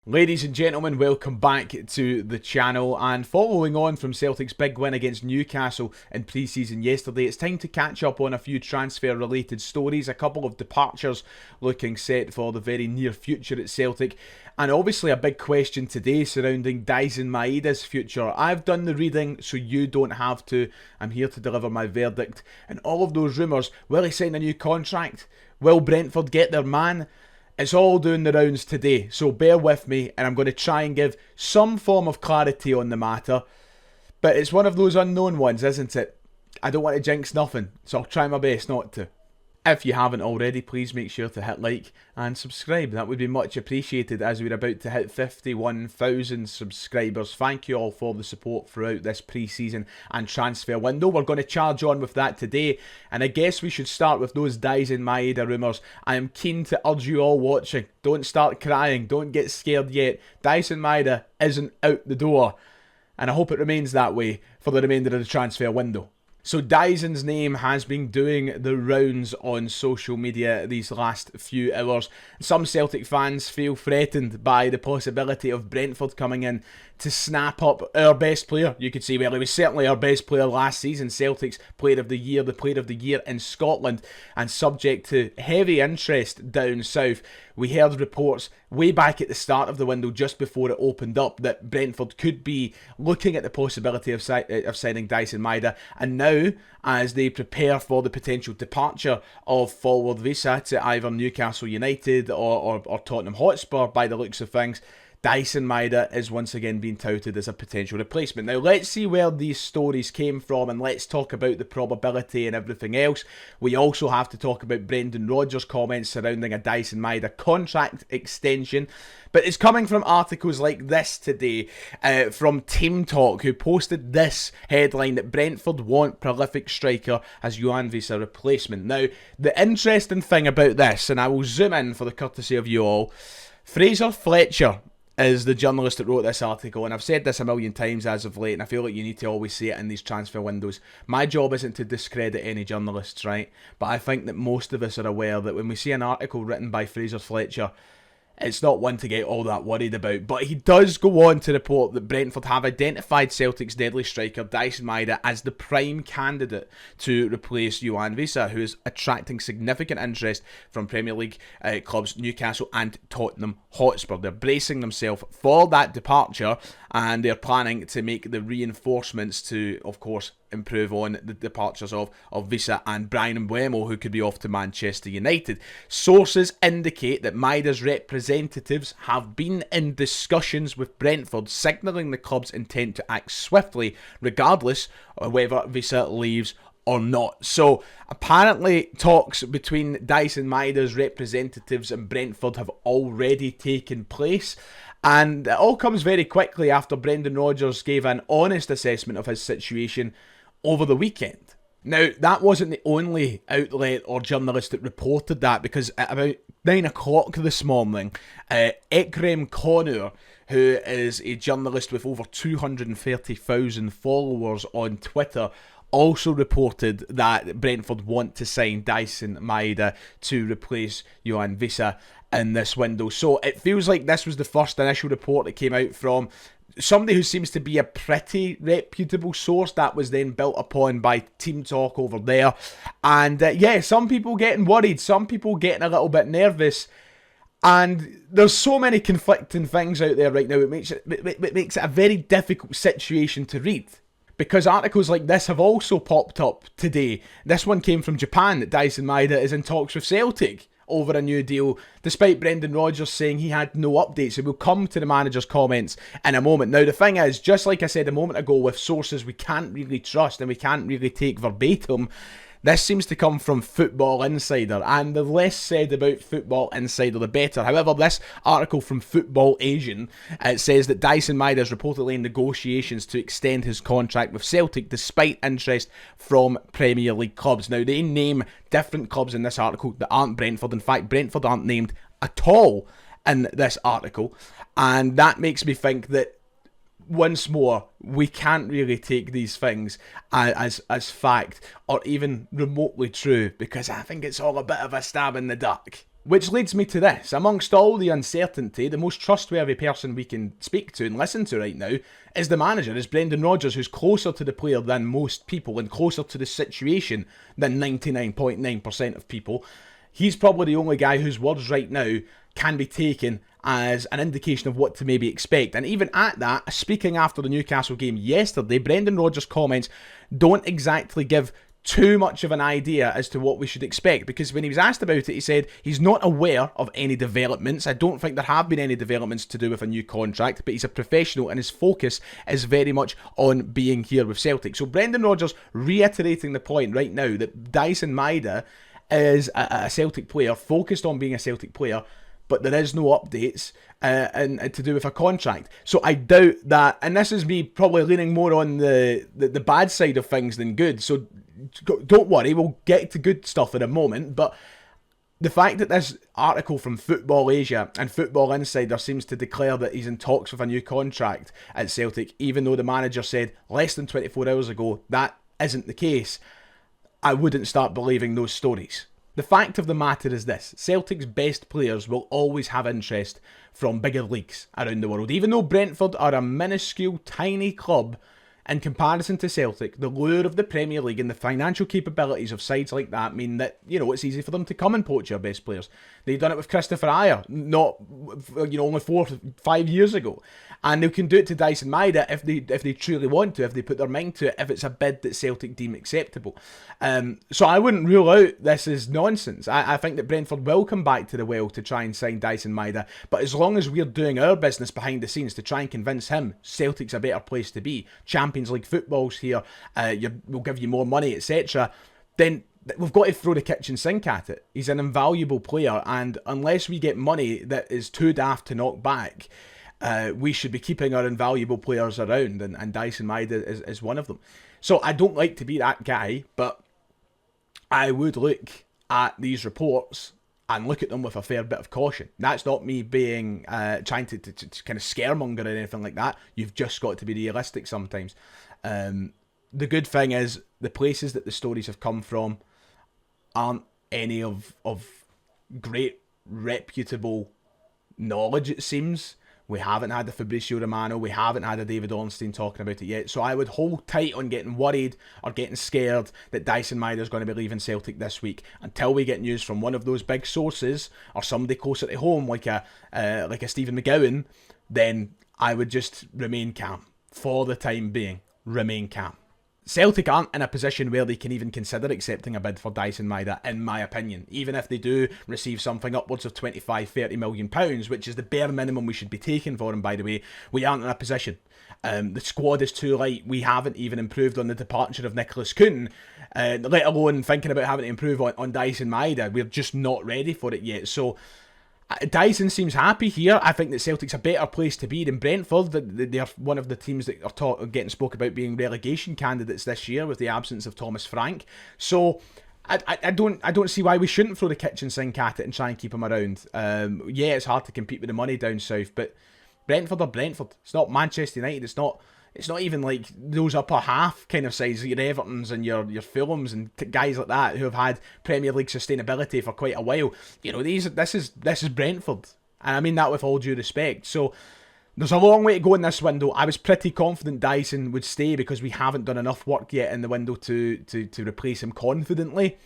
Ladies and gentlemen, welcome back to the channel, and following on from Celtic's big win against Newcastle in pre-season yesterday, it's time to catch up on a few transfer related stories, a couple of departures looking set for the very near future at Celtic, and obviously a big question today surrounding Dyson Maeda's future. I've done the reading so you don't have to. I'm here to deliver my verdict, and all of those rumours, will he sign a new contract? Will Brentford get their man? It's all doing the rounds today, so bear with me, and I'm going to try and give some form of clarity on the matter. But it's one of those unknown ones, isn't it? I don't want to jinx nothing, so I'll try my best not to. If you haven't already, please make sure to hit like and subscribe. That would be much appreciated, as we're about to hit 51,000 subscribers. Thank you all for the support throughout this pre-season and transfer window. We're going to charge on with that today, and I guess we should start with those Dyson Maeda rumours. I am keen to urge you all watching, don't start crying, don't get scared yet. Dyson Maeda isn't out the door, and I hope it remains that way for the remainder of the transfer window. So Dyson's name has been doing the rounds on social media these last few hours. Some Celtic fans feel threatened by the possibility of Brentford coming in to snap up our best player. You could say, well, he was certainly our best player last season, Celtic's player of the year, the player of the year in Scotland, and subject to heavy interest down south. We heard reports way back at the start of the window, just before it opened up, that Brentford could be looking at the possibility of signing Dyson Maeda, and now, as they prepare for the potential departure of forward Visa to either Newcastle United or Tottenham Hotspur, by the looks of things, Dyson Maeda is once again being touted as a potential replacement. Now, let's see where these stories came from, and let's talk about the probability and everything else. We also have to talk about Brendan Rodgers' comments surrounding a Dyson Maeda contract extension. But it's coming from articles like this today, from Team Talk, who posted this headline, that Brentford want prolific striker as Johan Visa replacement. Now, the interesting thing about this, and I will zoom in for the courtesy of you all, Fraser Fletcher is the journalist that wrote this article, and I've said this a million times as of late, and I feel like you need to always say it in these transfer windows. My job isn't to discredit any journalists, right? But I think that most of us are aware that when we see an article written by Fraser Fletcher, it's not one to get all that worried about. But he does go on to report that Brentford have identified Celtic's deadly striker Dyson Maeda as the prime candidate to replace Johan Visa, who is attracting significant interest from Premier League clubs Newcastle and Tottenham Hotspur. They're bracing themselves for that departure, and they're planning to make the reinforcements to, of course, improve on the departures of Visa and Brian Mbeumo, who could be off to Manchester United. Sources indicate that Maeda's representatives have been in discussions with Brentford, signalling the club's intent to act swiftly, regardless of whether Visa leaves or not. So apparently talks between Dyson Maeda's representatives and Brentford have already taken place, and it all comes very quickly after Brendan Rodgers gave an honest assessment of his situation over the weekend. Now, that wasn't the only outlet or journalist that reported that, because at about 9 o'clock this morning, Ekrem Konur, who is a journalist with over 230,000 followers on Twitter, also reported that Brentford want to sign Dyson Maeda to replace Johan Visa in this window. So it feels like this was the first initial report that came out from somebody who seems to be a pretty reputable source that was then built upon by Team Talk over there. And yeah, some people getting worried, some people getting a little bit nervous. And there's so many conflicting things out there right now, it makes it a very difficult situation to read, because articles like this have also popped up today. This one came from Japan, that Dyson Maeda is in talks with Celtic over a new deal, despite Brendan Rodgers saying he had no updates. So we'll come to the manager's comments in a moment. Now, the thing is, just like I said a moment ago, with sources we can't really trust and we can't really take verbatim, this seems to come from Football Insider, and the less said about Football Insider, the better. However, this article from Football Asian, it says that Dyson Maeda is reportedly in negotiations to extend his contract with Celtic, despite interest from Premier League clubs. Now, they name different clubs in this article that aren't Brentford. In fact, Brentford aren't named at all in this article, and that makes me think that, once more, we can't really take these things as fact or even remotely true, because I think it's all a bit of a stab in the dark. Which leads me to this. Amongst all the uncertainty, the most trustworthy person we can speak to and listen to right now is the manager, is Brendan Rodgers, who's closer to the player than most people and closer to the situation than 99.9% of people. He's probably the only guy whose words right now can be taken as an indication of what to maybe expect. And even at that, speaking after the Newcastle game yesterday, Brendan Rodgers' comments don't exactly give too much of an idea as to what we should expect, because when he was asked about it, he said he's not aware of any developments. I don't think there have been any developments to do with a new contract, but he's a professional and his focus is very much on being here with Celtic. So Brendan Rodgers reiterating the point right now that Dyson Maeda is a Celtic player, focused on being a Celtic player, but there is no updates and to do with a contract. So I doubt that, and this is me probably leaning more on the bad side of things than good, so don't worry, we'll get to good stuff in a moment, but the fact that this article from Football Asia and Football Insider seems to declare that he's in talks with a new contract at Celtic, even though the manager said less than 24 hours ago that isn't the case, I wouldn't start believing those stories. The fact of the matter is this: Celtic's best players will always have interest from bigger leagues around the world. Even though Brentford are a minuscule, tiny club, in comparison to Celtic, the lure of the Premier League and the financial capabilities of sides like that mean that, it's easy for them to come and poach your best players. They've done it with Christopher Ayer, not, only 4 or 5 years ago. And they can do it to Dyson Maeda if they truly want to, if they put their mind to it, if it's a bid that Celtic deem acceptable. So I wouldn't rule out this is nonsense. I think that Brentford will come back to the well to try and sign Dyson Maeda, but as long as we're doing our business behind the scenes to try and convince him Celtic's a better place to be, Champions League football's here, we'll give you more money, etc., then we've got to throw the kitchen sink at it. He's an invaluable player, and unless we get money that is too daft to knock back, we should be keeping our invaluable players around, and Dyson Maeda is one of them. So I don't like to be that guy, but I would look at these reports and look at them with a fair bit of caution. That's not me being trying to kind of scaremonger or anything like that. You've just got to be realistic sometimes. The good thing is the places that the stories have come from aren't any of great reputable knowledge, it seems. We haven't had the Fabrizio Romano, we haven't had a David Ornstein talking about it yet, so I would hold tight on getting worried or getting scared that Dyson Maeda is going to be leaving Celtic this week until we get news from one of those big sources or somebody closer to home like a Stephen McGowan. Then I would just remain calm. For the time being, remain calm. Celtic aren't in a position where they can even consider accepting a bid for Dyson Maeda, in my opinion. Even if they do receive something upwards of £25-30 million, which is the bare minimum we should be taking for him, by the way, we aren't in a position. The squad is too light. We haven't even improved on the departure of Nicholas Kuhn, let alone thinking about having to improve on Dyson Maeda. We're just not ready for it yet. So Dyson seems happy here. I think that Celtic's a better place to be than Brentford. They're one of the teams that are getting spoke about being relegation candidates this year with the absence of Thomas Frank. So I don't see why we shouldn't throw the kitchen sink at it and try and keep him around. Yeah, it's hard to compete with the money down south, but Brentford are Brentford. It's not Manchester United. It's not even like those upper half kind of sides, your Evertons and your Fulhams and guys like that who have had Premier League sustainability for quite a while. This is Brentford, and I mean that with all due respect. So there's a long way to go in this window. I was pretty confident Dyson would stay because we haven't done enough work yet in the window to replace him confidently.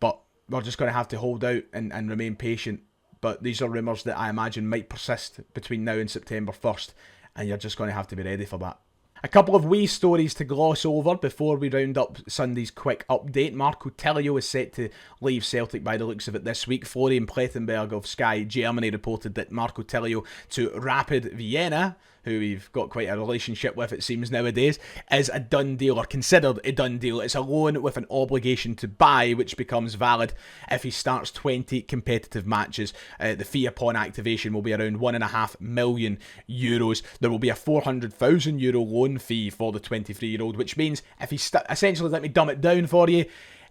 But we're just going to have to hold out and remain patient. But these are rumours that I imagine might persist between now and September 1st, and you're just going to have to be ready for that. A couple of wee stories to gloss over before we round up Sunday's quick update. Marco Tilio is set to leave Celtic by the looks of it this week. Florian Plettenberg of Sky Germany reported that Marco Tilio to Rapid Vienna, who we've got quite a relationship with it seems nowadays, is a done deal, or considered a done deal. It's a loan with an obligation to buy, which becomes valid if he starts 20 competitive matches. The fee upon activation will be around €1.5 million. There will be a €400,000 loan fee for the 23-year-old, which means if he essentially, let me dumb it down for you,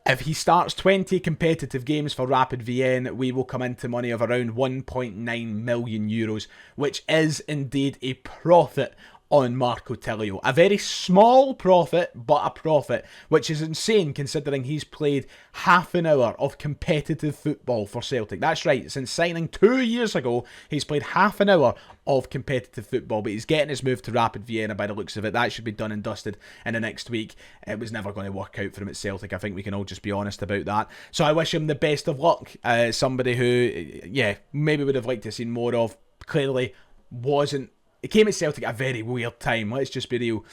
if he starts 20 competitive games for Rapid Vienna, we will come into money of around €1.9 million, which is indeed a profit on Marco Tilio. A very small profit, but a profit, which is insane considering he's played half an hour of competitive football for Celtic. That's right, since signing 2 years ago, he's played half an hour of competitive football, but he's getting his move to Rapid Vienna by the looks of it. That should be done and dusted in the next week. It was never going to work out for him at Celtic. I think we can all just be honest about that. So I wish him the best of luck. Somebody who, maybe would have liked to see more of. Clearly wasn't. It came at Celtic at a very weird time, let's just be real.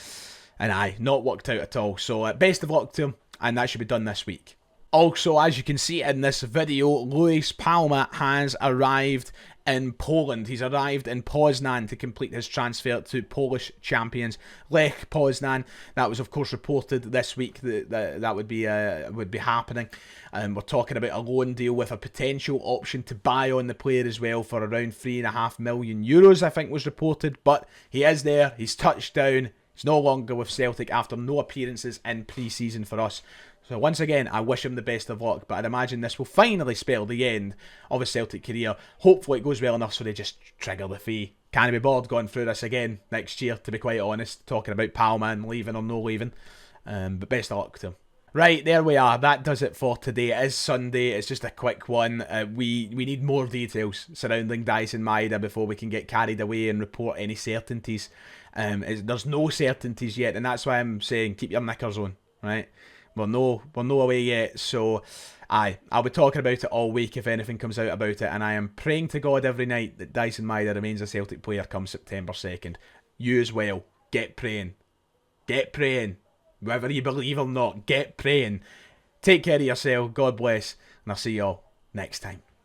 And not worked out at all. So best of luck to him, and that should be done this week. Also, as you can see in this video, Luis Palma has arrived in Poland. He's arrived in Poznan to complete his transfer to Polish champions Lech Poznan. That was, of course, reported this week that would be happening. We're talking about a loan deal with a potential option to buy on the player as well for around €3.5 million, I think was reported. But he is there. He's touched down. He's no longer with Celtic after no appearances in pre-season for us. So once again, I wish him the best of luck, but I'd imagine this will finally spell the end of his Celtic career. Hopefully it goes well enough so they just trigger the fee. Can't be bored going through this again next year, to be quite honest, talking about Palma and leaving or no leaving. But best of luck to him. Right, there we are. That does it for today. It is Sunday. It's just a quick one. We need more details surrounding Dyson Maeda before we can get carried away and report any certainties. There's no certainties yet, and that's why I'm saying keep your knickers on, right? We're no away yet, so I'll be talking about it all week if anything comes out about it, and I am praying to God every night that Dyson Maeda remains a Celtic player come September 2nd. You as well. Get praying. Get praying. Whether you believe or not, get praying. Take care of yourself. God bless, and I'll see you all next time.